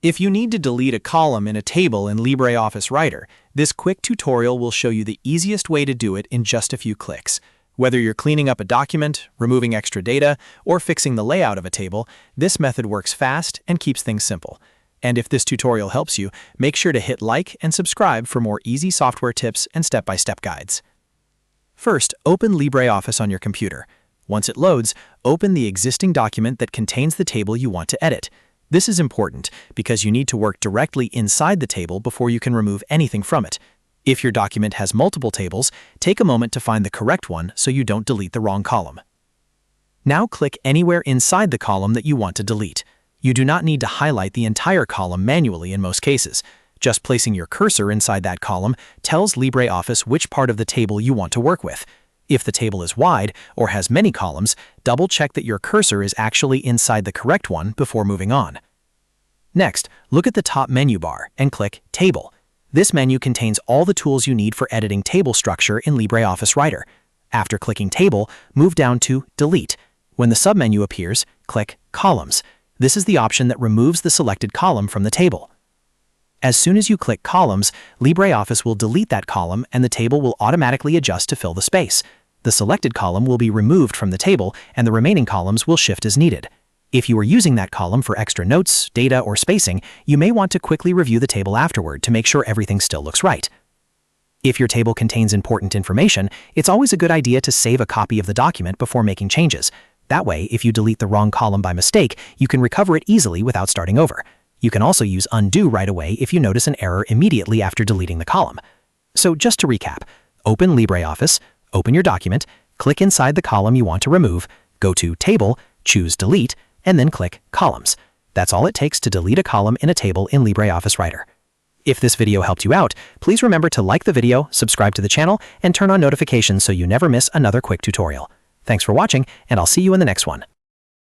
If you need to delete a column in a table in LibreOffice Writer, this quick tutorial will show you the easiest way to do it in just a few clicks. Whether you're cleaning up a document, removing extra data, or fixing the layout of a table, this method works fast and keeps things simple. And if this tutorial helps you, make sure to hit like and subscribe for more easy software tips and step-by-step guides. First, open LibreOffice on your computer. Once it loads, open the existing document that contains the table you want to edit. This is important because you need to work directly inside the table before you can remove anything from it. If your document has multiple tables, take a moment to find the correct one so you don't delete the wrong column. Now click anywhere inside the column that you want to delete. You do not need to highlight the entire column manually in most cases. Just placing your cursor inside that column tells LibreOffice which part of the table you want to work with. If the table is wide or has many columns, double-check that your cursor is actually inside the correct one before moving on. Next, look at the top menu bar and click Table. This menu contains all the tools you need for editing table structure in LibreOffice Writer. After clicking Table, move down to Delete. When the submenu appears, click Columns. This is the option that removes the selected column from the table. As soon as you click Columns, LibreOffice will delete that column and the table will automatically adjust to fill the space. The selected column will be removed from the table and the remaining columns will shift as needed. If you are using that column for extra notes, data, or spacing, you may want to quickly review the table afterward to make sure everything still looks right. If your table contains important information, it's always a good idea to save a copy of the document before making changes. That way, if you delete the wrong column by mistake, you can recover it easily without starting over. You can also use Undo right away if you notice an error immediately after deleting the column. So just to recap, open LibreOffice, open your document, click inside the column you want to remove, go to Table, choose Delete, and then click Columns. That's all it takes to delete a column in a table in LibreOffice Writer. If this video helped you out, please remember to like the video, subscribe to the channel, and turn on notifications so you never miss another quick tutorial. Thanks for watching, and I'll see you in the next one.